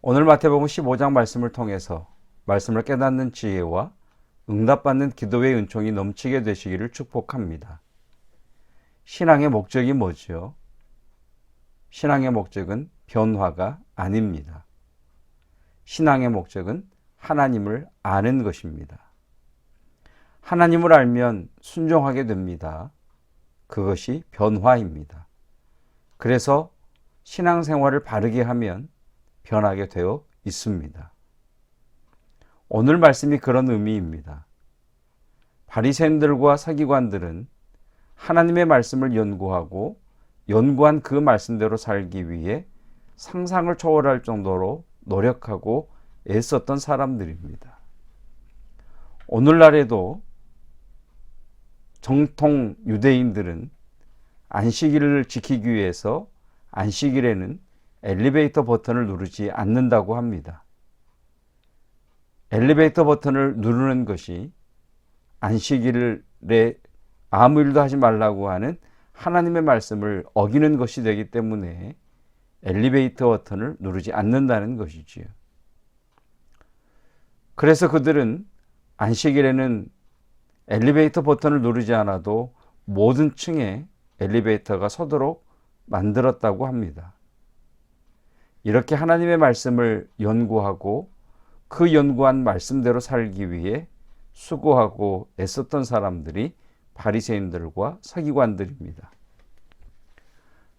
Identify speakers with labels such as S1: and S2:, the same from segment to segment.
S1: 오늘 마태복음 15장 말씀을 통해서 말씀을 깨닫는 지혜와 응답받는 기도의 은총이 넘치게 되시기를 축복합니다. 신앙의 목적이 뭐지요? 신앙의 목적은 변화가 아닙니다. 신앙의 목적은 하나님을 아는 것입니다. 하나님을 알면 순종하게 됩니다. 그것이 변화입니다. 그래서 신앙생활을 바르게 하면 변하게 되어 있습니다. 오늘 말씀이 그런 의미입니다. 바리새인들과 서기관들은 하나님의 말씀을 연구하고 연구한 그 말씀대로 살기 위해 상상을 초월할 정도로 노력하고 애썼던 사람들입니다. 오늘날에도 정통 유대인들은 안식일을 지키기 위해서 안식일에는 엘리베이터 버튼을 누르지 않는다고 합니다. 엘리베이터 버튼을 누르는 것이 안식일에 아무 일도 하지 말라고 하는 하나님의 말씀을 어기는 것이 되기 때문에 엘리베이터 버튼을 누르지 않는다는 것이지요. 그래서 그들은 안식일에는 엘리베이터 버튼을 누르지 않아도 모든 층에 엘리베이터가 서도록 만들었다고 합니다. 이렇게 하나님의 말씀을 연구하고 그 연구한 말씀대로 살기 위해 수고하고 애썼던 사람들이 바리새인들과 서기관들입니다.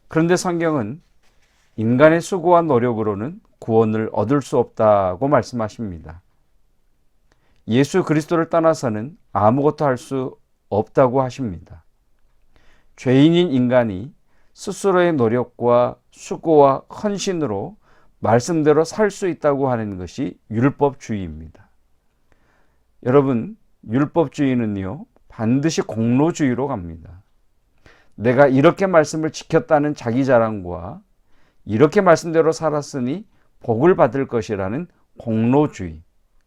S1: 그런데 성경은 인간의 수고와 노력으로는 구원을 얻을 수 없다고 말씀하십니다. 예수 그리스도를 떠나서는 아무것도 할 수 없다고 하십니다. 죄인인 인간이 스스로의 노력과 수고와 헌신으로 말씀대로 살 수 있다고 하는 것이 율법주의입니다. 여러분, 율법주의는요, 반드시 공로주의로 갑니다. 내가 이렇게 말씀을 지켰다는 자기 자랑과 이렇게 말씀대로 살았으니 복을 받을 것이라는 공로주의,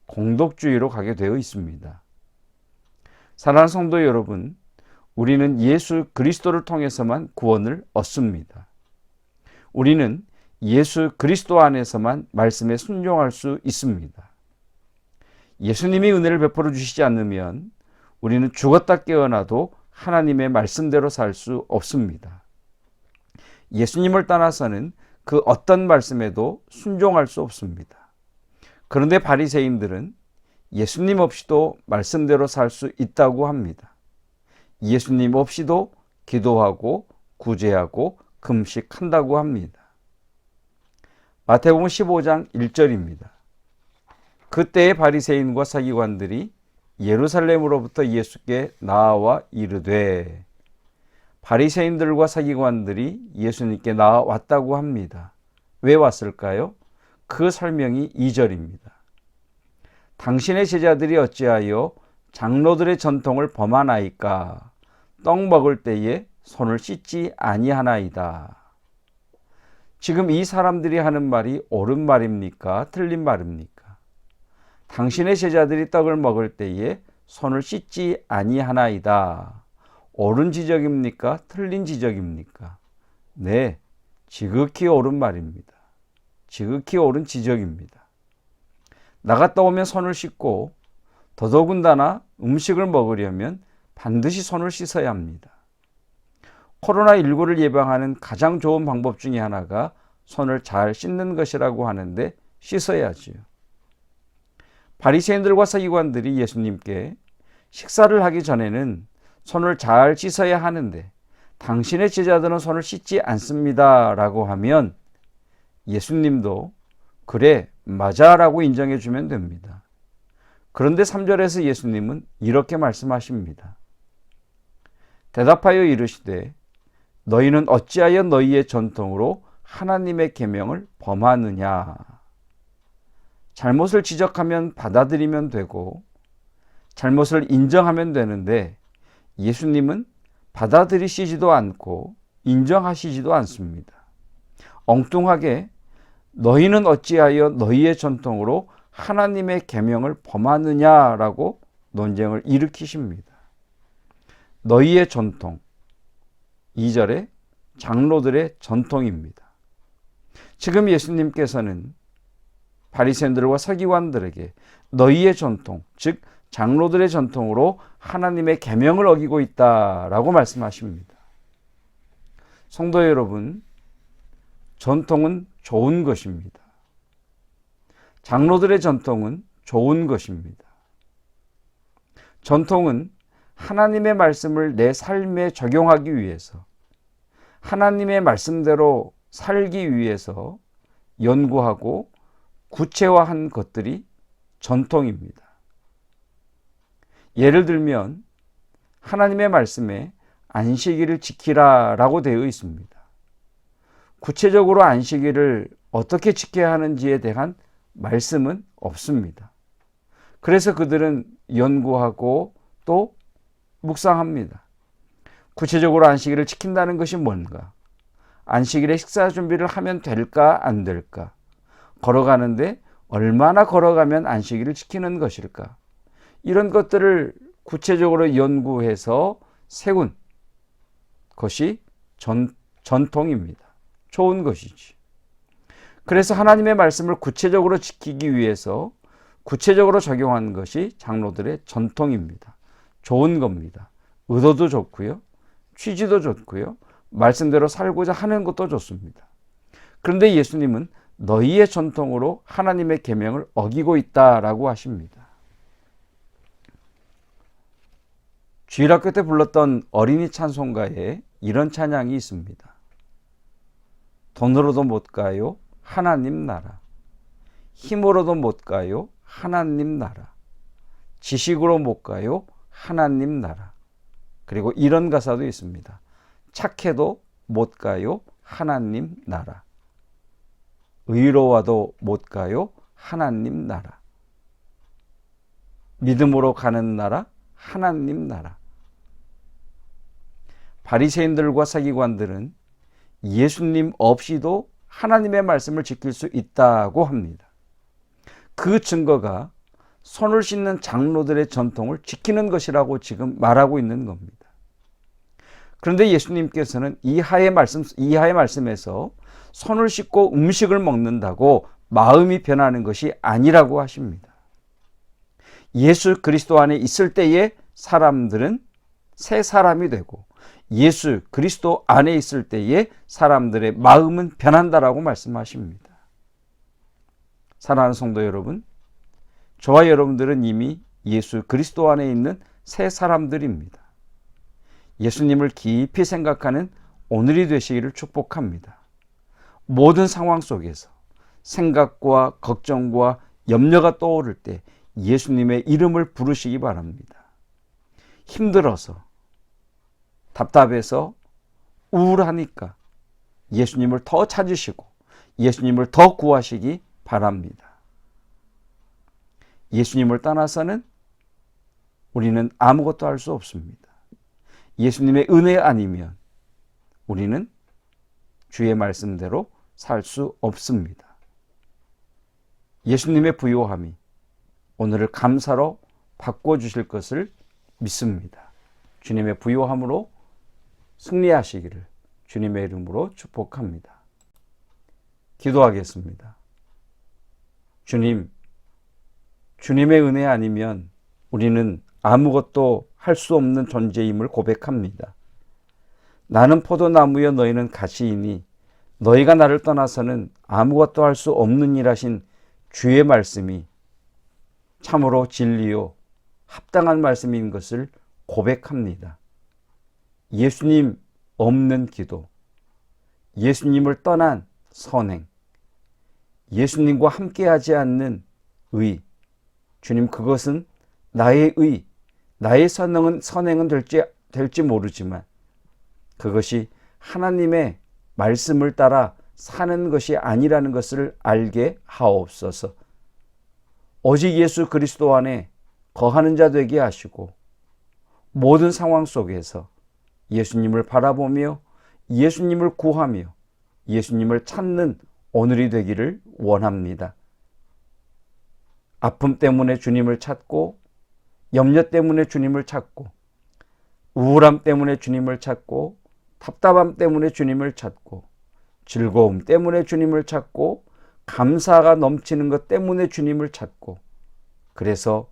S1: 공덕주의로 가게 되어 있습니다. 사랑하는 성도 여러분, 우리는 예수 그리스도를 통해서만 구원을 얻습니다. 우리는 예수 그리스도 안에서만 말씀에 순종할 수 있습니다. 예수님이 은혜를 베풀어 주시지 않으면 우리는 죽었다 깨어나도 하나님의 말씀대로 살 수 없습니다. 예수님을 떠나서는 그 어떤 말씀에도 순종할 수 없습니다. 그런데 바리새인들은 예수님 없이도 말씀대로 살 수 있다고 합니다. 예수님 없이도 기도하고 구제하고 금식한다고 합니다. 마태복음 15장 1절입니다. 그때의 바리새인과 서기관들이 예루살렘으로부터 예수께 나아와 이르되, 바리새인들과 서기관들이 예수님께 나아왔다고 합니다. 왜 왔을까요? 그 설명이 2절입니다. 당신의 제자들이 어찌하여 장로들의 전통을 범하나이까? 떡 먹을 때에 손을 씻지 아니하나이다. 지금 이 사람들이 하는 말이 옳은 말입니까? 틀린 말입니까? 당신의 제자들이 떡을 먹을 때에 손을 씻지 아니하나이다. 옳은 지적입니까? 틀린 지적입니까? 네, 지극히 옳은 말입니다. 지극히 옳은 지적입니다. 나갔다 오면 손을 씻고 더더군다나 음식을 먹으려면 반드시 손을 씻어야 합니다. 코로나19를 예방하는 가장 좋은 방법 중에 하나가 손을 잘 씻는 것이라고 하는데 씻어야지요. 바리새인들과 서기관들이 예수님께 식사를 하기 전에는 손을 잘 씻어야 하는데 당신의 제자들은 손을 씻지 않습니다 라고 하면 예수님도 그래, 맞아 라고 인정해 주면 됩니다. 그런데 3절에서 예수님은 이렇게 말씀하십니다. 대답하여 이르시되 너희는 어찌하여 너희의 전통으로 하나님의 계명을 범하느냐. 잘못을 지적하면 받아들이면 되고 잘못을 인정하면 되는데 예수님은 받아들이시지도 않고 인정하시지도 않습니다. 엉뚱하게 너희는 어찌하여 너희의 전통으로 하나님의 계명을 범하느냐라고 논쟁을 일으키십니다. 너희의 전통, 2절에 장로들의 전통입니다. 지금 예수님께서는 바리새인들과 서기관들에게 너희의 전통, 즉 장로들의 전통으로 하나님의 계명을 어기고 있다라고 말씀하십니다. 성도 여러분, 전통은 좋은 것입니다. 장로들의 전통은 좋은 것입니다. 전통은 하나님의 말씀을 내 삶에 적용하기 위해서, 하나님의 말씀대로 살기 위해서 연구하고 구체화한 것들이 전통입니다. 예를 들면 하나님의 말씀에 안식일을 지키라 라고 되어 있습니다. 구체적으로 안식일을 어떻게 지켜야 하는지에 대한 말씀은 없습니다. 그래서 그들은 연구하고 또 묵상합니다. 구체적으로 안식일을 지킨다는 것이 뭔가? 안식일에 식사 준비를 하면 될까 안 될까? 걸어가는데 얼마나 걸어가면 안식일을 지키는 것일까? 이런 것들을 구체적으로 연구해서 세운 것이 전통입니다. 좋은 것이지. 그래서 하나님의 말씀을 구체적으로 지키기 위해서 구체적으로 적용한 것이 장로들의 전통입니다. 좋은 겁니다. 의도도 좋고요. 취지도 좋고요. 말씀대로 살고자 하는 것도 좋습니다. 그런데 예수님은 너희의 전통으로 하나님의 계명을 어기고 있다라고 하십니다. 주일학교 때 불렀던 어린이 찬송가에 이런 찬양이 있습니다. 돈으로도 못 가요, 하나님 나라. 힘으로도 못 가요, 하나님 나라. 지식으로 못 가요, 하나님 나라. 그리고 이런 가사도 있습니다. 착해도 못 가요, 하나님 나라. 의로워도 못 가요, 하나님 나라. 믿음으로 가는 나라, 하나님 나라. 바리새인들과 서기관들은 예수님 없이도 하나님의 말씀을 지킬 수 있다고 합니다. 그 증거가 손을 씻는 장로들의 전통을 지키는 것이라고 지금 말하고 있는 겁니다. 그런데 예수님께서는 이하의 말씀에서 손을 씻고 음식을 먹는다고 마음이 변하는 것이 아니라고 하십니다. 예수 그리스도 안에 있을 때에 사람들은 새 사람이 되고 예수 그리스도 안에 있을 때에 사람들의 마음은 변한다라고 말씀하십니다. 사랑하는 성도 여러분, 저와 여러분들은 이미 예수 그리스도 안에 있는 새 사람들입니다. 예수님을 깊이 생각하는 오늘이 되시기를 축복합니다. 모든 상황 속에서 생각과 걱정과 염려가 떠오를 때 예수님의 이름을 부르시기 바랍니다. 힘들어서, 답답해서, 우울하니까 예수님을 더 찾으시고 예수님을 더 구하시기 바랍니다. 예수님을 떠나서는 우리는 아무것도 할 수 없습니다. 예수님의 은혜 아니면 우리는 주의 말씀대로 살 수 없습니다. 예수님의 부요함이 오늘을 감사로 바꿔주실 것을 믿습니다. 주님의 부요함으로 승리하시기를 주님의 이름으로 축복합니다. 기도하겠습니다. 주님, 주님의 은혜 아니면 우리는 아무것도 할 수 없는 존재임을 고백합니다. 나는 포도나무여 너희는 가시이니 너희가 나를 떠나서는 아무것도 할 수 없는 일하신 주의 말씀이 참으로 진리요 합당한 말씀인 것을 고백합니다. 예수님 없는 기도, 예수님을 떠난 선행, 예수님과 함께하지 않는 의, 주님 그것은 나의 의, 나의 선행은 될지 모르지만 그것이 하나님의 말씀을 따라 사는 것이 아니라는 것을 알게 하옵소서. 오직 예수 그리스도 안에 거하는 자 되게 하시고 모든 상황 속에서 예수님을 바라보며 예수님을 구하며 예수님을 찾는 오늘이 되기를 원합니다. 아픔 때문에 주님을 찾고 염려 때문에 주님을 찾고 우울함 때문에 주님을 찾고 답답함 때문에 주님을 찾고 즐거움 때문에 주님을 찾고 감사가 넘치는 것 때문에 주님을 찾고, 그래서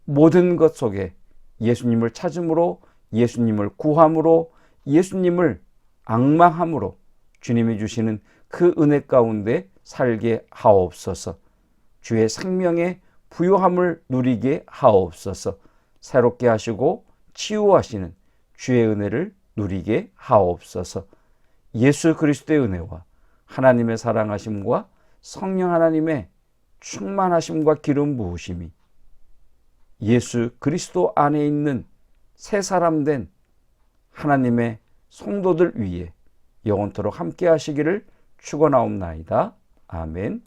S1: 모든 것 속에 예수님을 찾음으로, 예수님을 구함으로, 예수님을 앙망함으로 주님이 주시는 그 은혜 가운데 살게 하옵소서. 주의 생명의 부요함을 누리게 하옵소서. 새롭게 하시고 치유하시는 주의 은혜를 누리게 하옵소서. 예수 그리스도의 은혜와 하나님의 사랑하심과 성령 하나님의 충만하심과 기름 부으심이 예수 그리스도 안에 있는 새 사람 된 하나님의 성도들 위에 영원토록 함께 하시기를 축원하옵나이다. 아멘.